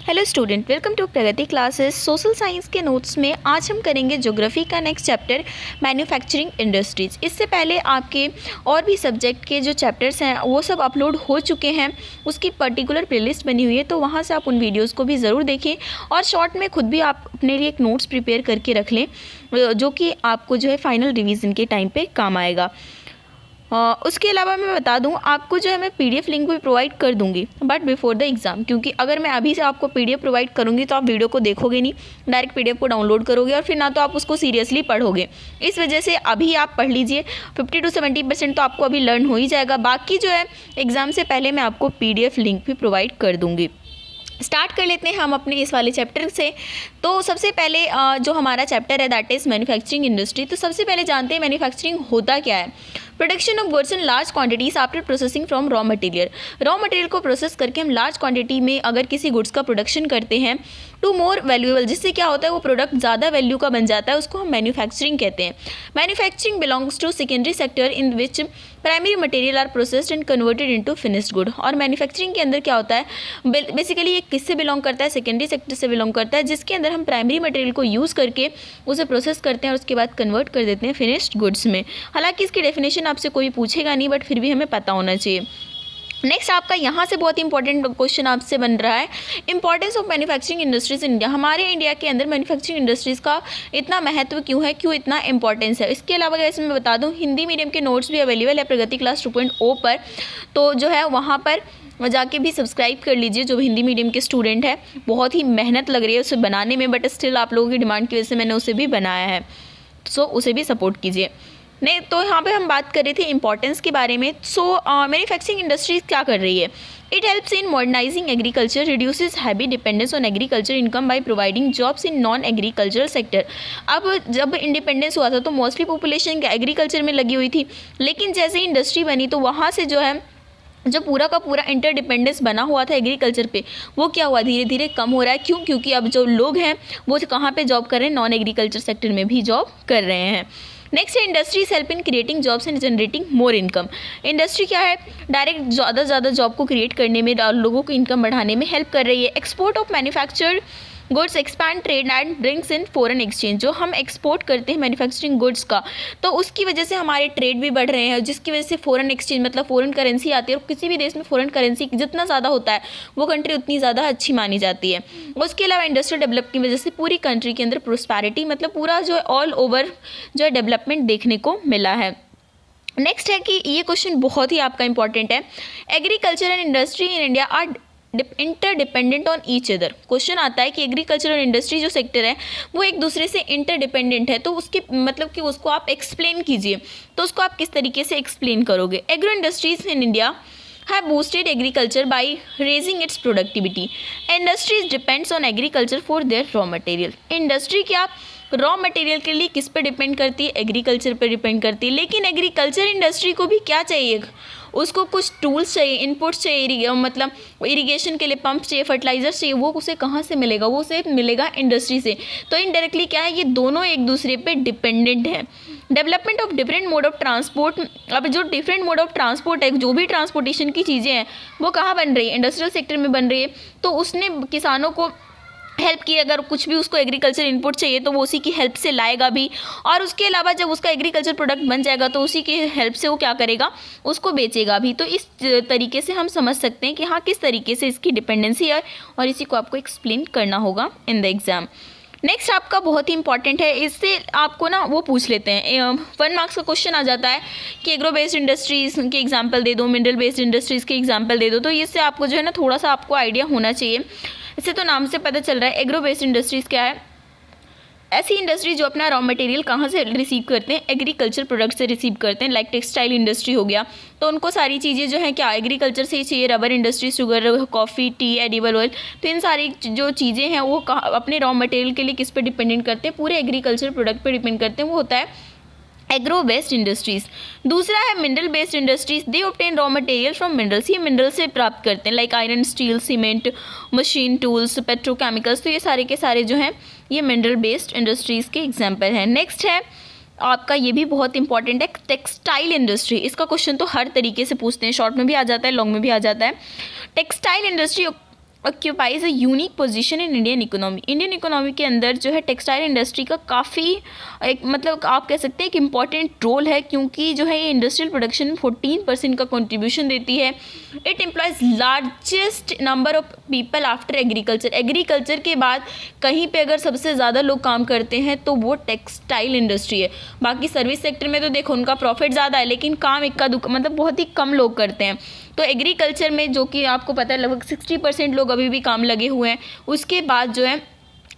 Hello student, welcome to Pragati classes. Social science के notes में आज हम करेंगे ज्योग्राफी का नेक्स्ट चैप्टर मैन्युफैक्चरिंग इंडस्ट्रीज। इससे पहले आपके और भी सब्जेक्ट के जो चैप्टर्स हैं वो सब अपलोड हो चुके हैं, उसकी पर्टिकुलर प्लेलिस्ट बनी हुई है, तो वहाँ से आप उन वीडियोज़ को भी ज़रूर देखें और शॉर्ट में खुद भी आप अपने लिए एक नोट्स प्रिपेयर करके रख लें जो कि आपको जो है फाइनल रिवीजन के टाइम पर काम आएगा। उसके अलावा मैं बता दूं, आपको जो है मैं पीडीएफ लिंक भी प्रोवाइड कर दूंगी बट बिफोर द एग्ज़ाम, क्योंकि अगर मैं अभी से आपको पीडीएफ प्रोवाइड करूंगी तो आप वीडियो को देखोगे नहीं, डायरेक्ट पीडीएफ को डाउनलोड करोगे और फिर ना तो आप उसको सीरियसली पढ़ोगे। इस वजह से अभी आप पढ़ लीजिए, 50 to 70% तो आपको अभी लर्न हो ही जाएगा। बाकी जो है एग्ज़ाम से पहले मैं आपको पीडीएफ लिंक भी प्रोवाइड कर दूँगी। स्टार्ट कर लेते हैं हम अपने इस वाले चैप्टर से। तो सबसे पहले जो हमारा चैप्टर है दैट इज़ मैन्युफैक्चरिंग इंडस्ट्री। तो सबसे पहले जानते हैं मैन्युफैक्चरिंग होता क्या है। Production of goods in large quantities after processing from raw material. Raw material को प्रोसेस करके हम लार्ज क्वांटिटी में अगर किसी गुड्स का प्रोडक्शन करते हैं टू मोर वैल्यूएबल, जिससे क्या होता है वो प्रोडक्ट ज़्यादा वैल्यू का बन जाता है, उसको हम मैन्युफैक्चरिंग कहते हैं। Manufacturing belongs to secondary sector in which primary material are processed and converted into finished good. और मैन्युफैक्चरिंग के अंदर क्या होता है, बेसिकली ये किससे बिलोंग करता है, सेकेंडरी सेक्टर से बिलोंग करता है, जिसके अंदर हम प्राइमरी मटेरियल को यूज़ करके उसे प्रोसेस करते हैं और उसके बाद कन्वर्ट कर देते हैं फिनिश्ड गुड्स में। हालांकि इसकी डेफिनेशन आपसे कोई पूछेगा नहीं, बट फिर भी हमें पता होना चाहिए। नेक्स्ट आपका यहाँ से बहुत इंपॉर्टेंट क्वेश्चन आपसे बन रहा है, importance of manufacturing industries in India. हमारे इंडिया के अंदर मैन्युफैक्चरिंग इंडस्ट्रीज़ का इतना महत्व क्यों है, क्यों इतना इंपॉर्टेंस है। इसके अलावा वैसे मैं बता दूँ, हिंदी मीडियम के नोट्स भी अवेलेबल है प्रगति क्लास 2.0 पर, तो जो है वहाँ पर जाके भी सब्सक्राइब कर लीजिए जो हिंदी मीडियम के स्टूडेंट है। बहुत ही मेहनत लग रही है उसे बनाने में, बट स्टिल आप लोगों की डिमांड की वजह से मैंने उसे भी बनाया है, सो उसे भी सपोर्ट कीजिए। नहीं तो यहाँ पे हम बात कर रहे थे इंपॉर्टेंस के बारे में। सो मैन्युफैक्चरिंग इंडस्ट्रीज क्या कर रही है, it helps in modernising agriculture, reduces heavy dependence on agriculture income by providing jobs in non agricultural sector. अब जब इंडिपेंडेंस हुआ था तो मोस्टली पॉपुलेशन एग्रीकल्चर में लगी हुई थी, लेकिन जैसे ही इंडस्ट्री बनी तो वहाँ से जो है जो पूरा का पूरा इंटरडिपेंडेंस बना हुआ था एग्रीकल्चर पे, वो क्या हुआ, धीरे धीरे कम हो रहा है। क्यों? क्योंकि अब जो लोग हैं वो कहाँ पे जॉब कर रहे हैं, नॉन एग्रीकल्चर सेक्टर में भी जॉब कर रहे हैं। नेक्स्ट है industries help in creating jobs and generating more income. Industry क्या है, डायरेक्ट ज़्यादा से ज़्यादा जॉब को क्रिएट करने में, लोगों को इनकम बढ़ाने में हेल्प कर रही है। Export of manufactured goods expand trade and brings in foreign exchange. जो हम एक्सपोर्ट करते हैं मैन्युफैक्चरिंग गुड्स का, तो उसकी वजह से हमारे ट्रेड भी बढ़ रहे हैं, जिसकी वजह से फॉरेन एक्सचेंज मतलब फॉरेन करेंसी आती है, और किसी भी देश में फॉरेन करेंसी जितना ज़्यादा होता है वो कंट्री उतनी ज़्यादा अच्छी मानी जाती है। उसके अलावा इंडस्ट्रियल डेवलप की वजह से पूरी कंट्री के अंदर प्रोस्पैरिटी मतलब पूरा जो है ऑल ओवर जो है डेवलपमेंट देखने को मिला है। नेक्स्ट है कि ये क्वेश्चन बहुत ही आपका इंपॉर्टेंट है, agriculture and industry in India are interdependent on each other. Question आता है कि एग्रीकल्चर और इंडस्ट्री जो सेक्टर है वो एक दूसरे से इंटरडिपेंडेंट है, तो उसके मतलब कि उसको आप एक्सप्लेन कीजिए, तो उसको आप किस तरीके से एक्सप्लेन करोगे। Agro industries in India have boosted agriculture by raising its productivity. Industries depends on agriculture for their raw material. Industry क्या रॉ मटेरियल के लिए किस पे डिपेंड करती है, एग्रीकल्चर पे डिपेंड करती है। लेकिन एग्रीकल्चर इंडस्ट्री को भी क्या चाहिए, उसको कुछ टूल्स चाहिए, इनपुट्स चाहिए, मतलब इरिगेशन के लिए पंप चाहिए, फर्टिलाइजर चाहिए, वो उसे कहाँ से मिलेगा, वो उसे मिलेगा इंडस्ट्री से। तो इनडायरेक्टली क्या है, ये दोनों एक दूसरे पे डिपेंडेंट है। Development of different mode of transport. अब जो डिफरेंट मोड ऑफ ट्रांसपोर्ट है, जो भी ट्रांसपोर्टेशन की चीज़ें हैं वो कहाँ बन रही है, इंडस्ट्रियल सेक्टर में बन रही है, तो उसने किसानों को हेल्प की। अगर कुछ भी उसको एग्रीकल्चर इनपुट चाहिए तो वो उसी की हेल्प से लाएगा भी, और उसके अलावा जब उसका एग्रीकल्चर प्रोडक्ट बन जाएगा तो उसी की हेल्प से वो क्या करेगा, उसको बेचेगा भी। तो इस तरीके से हम समझ सकते हैं कि हाँ किस तरीके से इसकी डिपेंडेंसी है, और इसी को आपको एक्सप्लेन करना होगा इन द एग्ज़ाम। नेक्स्ट आपका बहुत ही इंपॉर्टेंट है, इससे आपको ना वो पूछ लेते हैं 1 मार्क्स का क्वेश्चन आ जाता है कि एग्रो बेस्ड इंडस्ट्रीज़ के एग्जांपल दे दो, मिनरल बेस्ड इंडस्ट्रीज़ के एग्जांपल दे दो। तो इससे आपको जो है ना थोड़ा सा आपको आइडिया होना चाहिए। इससे तो नाम से पता चल रहा है एग्रो बेस्ड इंडस्ट्रीज़ क्या है, ऐसी इंडस्ट्री जो अपना रॉ मटेरियल कहाँ से रिसीव करते हैं, एग्रीकल्चर प्रोडक्ट से रिसीव करते हैं। लाइक टेक्सटाइल इंडस्ट्री हो गया, तो उनको सारी चीज़ें जो है क्या एग्रीकल्चर से ही चाहिए। Rubber industry, sugar, coffee, T, edible oil, तो इन सारी जो चीज़ें हैं वो अपने रॉ मटेरियल के लिए किस पे डिपेंडेंट करते हैं, पूरे एग्रीकल्चर प्रोडक्ट पे डिपेंड करते हैं, वो होता है एग्रो बेस्ड इंडस्ट्रीज। दूसरा है mineral based industries, they obtain raw material from minerals, ये मिनरल से प्राप्त करते हैं। Like iron, steel, cement, machine tools, petrochemicals, तो ये सारे के सारे जो हैं ये मिनरल बेस्ड इंडस्ट्रीज़ के एग्जाम्पल हैं। नेक्स्ट है आपका, ये भी बहुत इंपॉर्टेंट है, टेक्सटाइल इंडस्ट्री। इसका क्वेश्चन तो हर तरीके से पूछते हैं, शॉर्ट में भी आ जाता है, लॉन्ग में भी आ जाता है। Textile industry occupies a unique position in Indian economy. Indian economy के अंदर जो है टेक्सटाइल इंडस्ट्री का काफ़ी एक मतलब आप कह सकते हैं कि इम्पॉर्टेंट रोल है, क्योंकि जो है ये इंडस्ट्रियल प्रोडक्शन में 14% का कंट्रीब्यूशन देती है। It employees largest number of people after agriculture. Agriculture के बाद कहीं पे अगर सबसे ज़्यादा लोग काम करते हैं तो वो टेक्सटाइल इंडस्ट्री है। बाकी सर्विस सेक्टर में तो देखो उनका प्रॉफिट ज़्यादा है, लेकिन काम इक्का दुक्का मतलब बहुत ही कम लोग करते हैं। तो एग्रीकल्चर में जो कि आपको पता है लगभग 60% लोग अभी भी काम लगे हुए हैं। उसके बाद जो है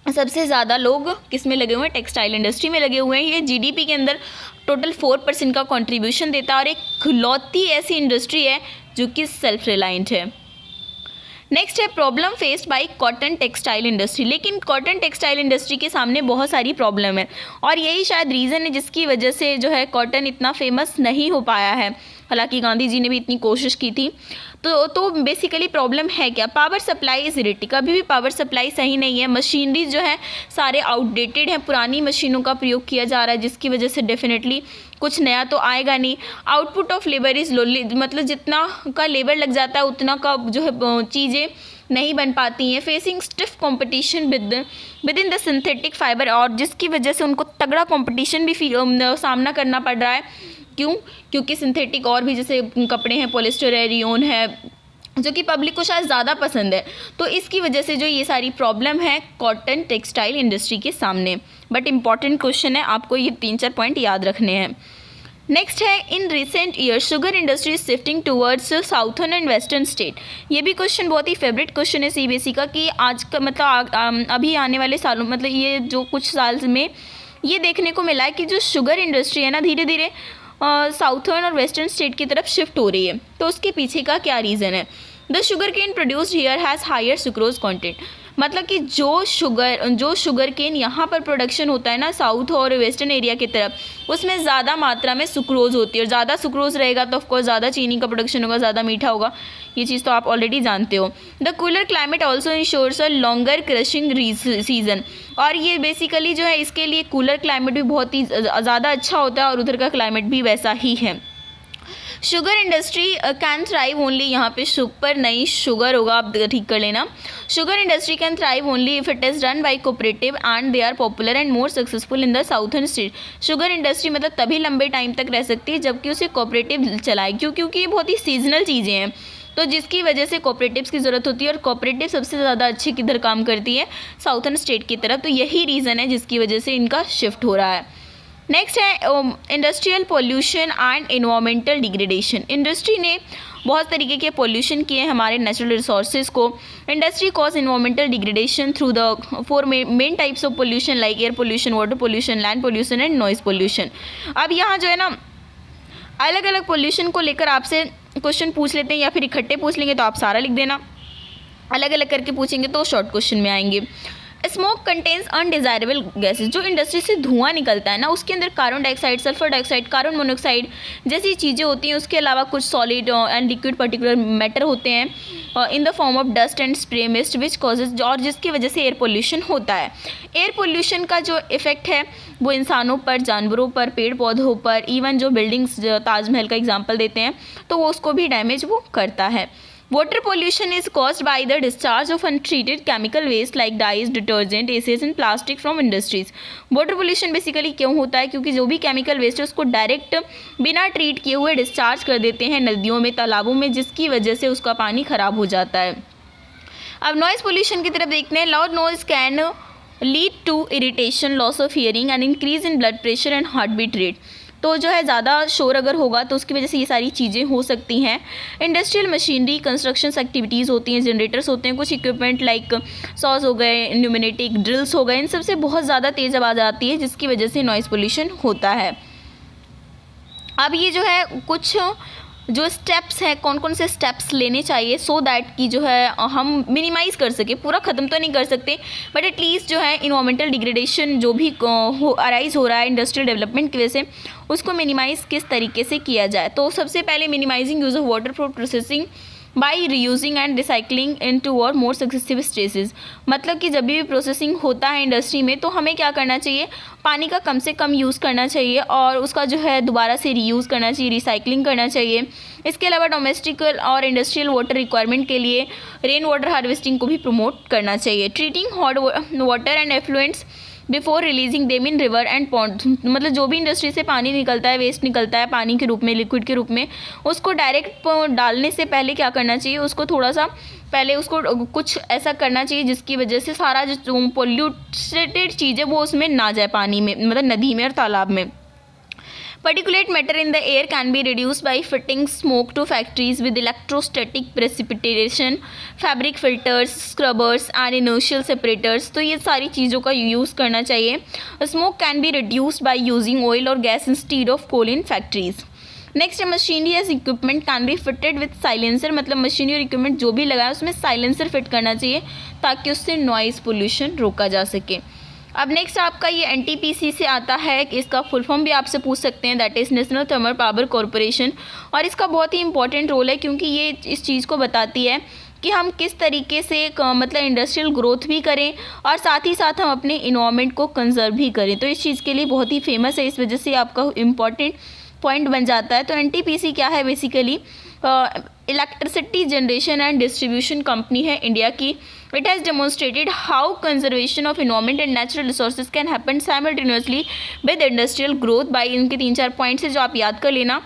सबसे ज़्यादा लोग किस में लगे हुए हैं, टेक्सटाइल इंडस्ट्री में लगे हुए हैं। ये जीडीपी के अंदर टोटल 4% का कंट्रीब्यूशन देता है और एक खिलौती ऐसी इंडस्ट्री है जो कि सेल्फ रिलायंट है। नेक्स्ट है problem faced by cotton textile industry. लेकिन कॉटन टेक्सटाइल इंडस्ट्री के सामने बहुत सारी प्रॉब्लम है और यही शायद रीज़न है जिसकी वजह से जो है कॉटन इतना फेमस नहीं हो पाया है। हालांकि गांधी जी ने भी इतनी कोशिश की थी। तो बेसिकली प्रॉब्लम है क्या, पावर सप्लाई इज इरेटिक। अभी भी पावर सप्लाई सही नहीं है। मशीनरी जो है सारे आउटडेटेड हैं, पुरानी मशीनों का प्रयोग किया जा रहा है, जिसकी वजह से डेफिनेटली कुछ नया तो आएगा नहीं। Output of labour is low, मतलब जितना का लेबर लग जाता है उतना का जो है चीज़ें नहीं बन पाती हैं। Facing stiff competition with in the synthetic fibre, और जिसकी वजह से उनको तगड़ा कंपटीशन भी सामना करना पड़ रहा है। क्यों? क्योंकि सिंथेटिक और भी जैसे कपड़े हैं, पॉलिस्टर है, रियोन है, जो कि पब्लिक को शायद ज़्यादा पसंद है। तो इसकी वजह से जो ये सारी प्रॉब्लम है कॉटन टेक्सटाइल इंडस्ट्री के सामने। बट इम्पॉर्टेंट क्वेश्चन है, आपको ये 3-4 पॉइंट याद रखने हैं। नेक्स्ट है in recent year sugar industry is shifting towards southern and western state. ये भी क्वेश्चन बहुत ही फेवरेट क्वेश्चन है सीबीएसई का कि आज का मतलब अभी आने वाले सालों मतलब ये जो कुछ साल में ये देखने को मिला है कि जो शुगर इंडस्ट्री है ना धीरे धीरे साउथर्न और वेस्टर्न स्टेट की तरफ शिफ्ट हो रही है। तो उसके पीछे का क्या रीज़न है? The sugarcane produced here has higher sucrose content. मतलब कि जो शुगर केन यहाँ पर प्रोडक्शन होता है ना साउथ और वेस्टर्न एरिया की तरफ, उसमें ज़्यादा मात्रा में सुक्रोज होती है और ज़्यादा सुक्रोज रहेगा तो ऑफकोर्स ज़्यादा चीनी का प्रोडक्शन होगा, ज़्यादा मीठा होगा। ये चीज़ तो आप ऑलरेडी जानते हो। The cooler climate also ensures a longer crushing season. और ये बेसिकली जो है इसके लिए कूलर क्लाइमेट भी बहुत ही ज़्यादा अच्छा होता है और उधर का क्लाइमेट भी वैसा ही है। Sugar industry can thrive only, यहाँ पे पर नहीं शुगर होगा, आप ठीक कर लेना। Sugar industry can thrive only if it is run by cooperative and they are popular and more successful in the southern state. Sugar industry मतलब तभी लंबे टाइम तक रह सकती है जबकि उसे कोऑपरेटिव चलाए, क्योंकि ये बहुत ही सीजनल चीज़ें हैं, तो जिसकी वजह से कोऑपरेटिव्स की ज़रूरत होती है और कोऑपरेटिव सबसे ज़्यादा अच्छे किधर काम करती है, साउथर्न स्टेट की तरफ। तो यही रीज़न है जिसकी वजह से इनका शिफ्ट हो रहा है। नेक्स्ट है industrial pollution and environmental degradation. Industry ने बहुत तरीके के पोल्यूशन किए हैं हमारे नेचुरल रिसोर्सेज को। Industry cause environmental degradation through the 4 main types of pollution like air pollution, water pollution, land pollution and noise pollution. अब यहाँ जो है ना अलग अलग पोल्यूशन को लेकर आपसे क्वेश्चन पूछ लेते हैं, या फिर इकट्ठे पूछ लेंगे तो आप सारा लिख देना, अलग अलग करके पूछेंगे तो शॉर्ट क्वेश्चन में आएंगे। Smoke contains undesirable gases. जो इंडस्ट्री से धुआं निकलता है ना उसके अंदर carbon dioxide, sulphur dioxide, carbon monoxide जैसी चीज़ें होती हैं। उसके अलावा कुछ solid and liquid particular matter होते हैं in the form of dust and spray mist which causes, और जिसकी वजह से एयर पोल्यूशन होता है। एयर पोल्यूशन का जो इफेक्ट है वो इंसानों पर, जानवरों पर, पेड़ पौधों पर, इवन जो बिल्डिंग्स ताजमहल का एग्जाम्पल देते हैं तो वो उसको भी डैमेज वो करता है। Water pollution is caused by the discharge of untreated chemical waste like dyes, detergent, acids and plastic from industries. Water pollution basically क्यों होता है? क्योंकि जो भी केमिकल वेस्ट है उसको डायरेक्ट बिना ट्रीट किए हुए डिस्चार्ज कर देते हैं नदियों में, तालाबों में, जिसकी वजह से उसका पानी ख़राब हो जाता है। अब नॉइज़ पोल्यूशन की तरफ देखते हैं। Loud noise can lead to irritation, loss of hearing and increase in blood pressure and heartbeat rate. तो जो है ज़्यादा शोर अगर होगा तो उसकी वजह से ये सारी चीज़ें हो सकती हैं। इंडस्ट्रियल मशीनरी, कंस्ट्रक्शन एक्टिविटीज़ होती हैं, जनरेटर्स होते हैं, कुछ इक्विपमेंट लाइक सॉज हो गए, न्यूमेटिक ड्रिल्स हो गए, इन सबसे बहुत ज़्यादा तेज़ आवाज़ आती है जिसकी वजह से नॉइज़ पोल्यूशन होता है। अब ये जो है कुछ जो स्टेप्स हैं, कौन कौन से स्टेप्स लेने चाहिए सो दैट कि जो है हम मिनिमाइज़ कर सके, पूरा ख़त्म तो नहीं कर सकते बट एटलीस्ट जो है इन्वायरमेंटल डिग्रेडेशन जो भी अराइज हो रहा है इंडस्ट्रियल डेवलपमेंट की वजह से उसको मिनिमाइज़ किस तरीके से किया जाए। तो सबसे पहले minimising use of water for processing by reusing and recycling in two or more successive stages. मतलब कि जब भी प्रोसेसिंग होता है इंडस्ट्री में तो हमें क्या करना चाहिए, पानी का कम से कम यूज़ करना चाहिए और उसका जो है दोबारा से रीयूज़ करना चाहिए, रिसाइकलिंग करना चाहिए। इसके अलावा डोमेस्टिक और इंडस्ट्रियल वाटर रिक्वायरमेंट के लिए रेन वाटर हार्वेस्टिंग को भी प्रमोट करना चाहिए। Treating hot water and effluents before releasing them in river and pond. मतलब जो भी इंडस्ट्री से पानी निकलता है, वेस्ट निकलता है पानी के रूप में, लिक्विड के रूप में, उसको डायरेक्ट डालने से पहले क्या करना चाहिए, उसको थोड़ा सा पहले उसको कुछ ऐसा करना चाहिए जिसकी वजह से सारा जो पोल्यूटेड चीज़ है वो उसमें ना जाए पानी में, मतलब नदी में और तालाब में। Particulate matter in the air can be reduced by fitting smoke to factories with electrostatic precipitation, fabric filters, scrubbers and inertial separators। तो ये सारी चीज़ों का यूज़ करना चाहिए। Smoke can be reduced by using oil or gas instead of coal in factories। Next machinery as equipment can be fitted with silencer. मतलब machinery और equipment जो भी लगाए उसमें साइलेंसर फिट करना चाहिए ताकि उससे नॉइज़ पोल्यूशन रोका जा सके। अब नेक्स्ट आपका ये एनटीपीसी से आता है, इसका फुल फॉर्म भी आपसे पूछ सकते हैं, that is national thermal power corporation. और इसका बहुत ही इंपॉर्टेंट रोल है क्योंकि ये इस चीज़ को बताती है कि हम किस तरीके से मतलब इंडस्ट्रियल ग्रोथ भी करें और साथ ही साथ हम अपने इन्वायरमेंट को कंजर्व भी करें। तो इस चीज़ के लिए बहुत ही फेमस है, इस वजह से आपका इम्पॉर्टेंट पॉइंट बन जाता है। तो एनटीपीसी क्या है, basically electricity generation and distribution company है इंडिया की। It has demonstrated how conservation of environment and natural resources can happen simultaneously with industrial growth by. इनके 3-4 पॉइंट्स है जो आप याद कर लेना।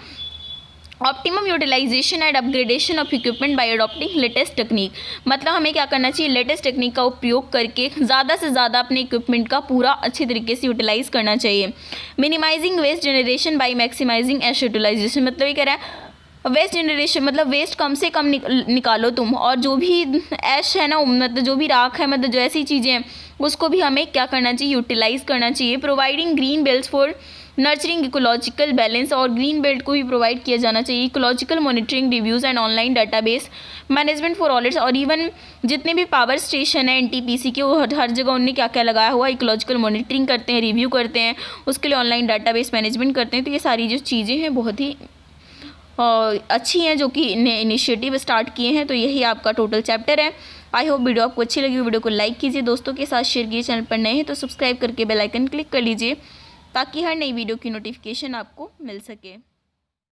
Optimum utilisation and upgradation of equipment by adopting latest technique. मतलब हमें क्या करना चाहिए, लेटेस्ट टेक्निक का उपयोग करके ज़्यादा से ज़्यादा अपने इक्विपमेंट का पूरा अच्छी तरीके से यूटिलाइज़ करना चाहिए। Minimising waste generation by maximising ash utilisation. मतलब ये कह रहा है वेस्ट जनरेशन, मतलब वेस्ट कम से कम निकालो तुम, और जो भी ऐश है ना, मतलब जो भी राख है, मतलब जो ऐसी चीज़ें हैं उसको भी हमें क्या करना चाहिए, यूटिलाइज़ करना चाहिए। Providing green belts for nurturing ecological balance. और ग्रीन बेल्ट को भी प्रोवाइड किया जाना चाहिए। Ecological monitoring, reviews and online database management for all it's. और इवन जितने भी पावर स्टेशन है एनटीपीसी के, वो हर जगह उन्होंने क्या क्या लगाया हुआ, इकोलॉजिकल मॉनिटरिंग करते हैं, रिव्यू करते हैं, उसके लिए ऑनलाइन डाटाबेस मैनेजमेंट करते हैं। तो ये सारी जो चीज़ें हैं बहुत ही अच्छी हैं जो कि इनिशिएटिव स्टार्ट किए हैं। तो यही आपका टोटल चैप्टर है। आई होप वीडियो आपको अच्छी लगी। वीडियो को लाइक कीजिए, दोस्तों के साथ शेयर कीजिए। चैनल पर नए हैं तो सब्सक्राइब करके बेल आइकन क्लिक कर लीजिए ताकि हर नई वीडियो की नोटिफिकेशन आपको मिल सके।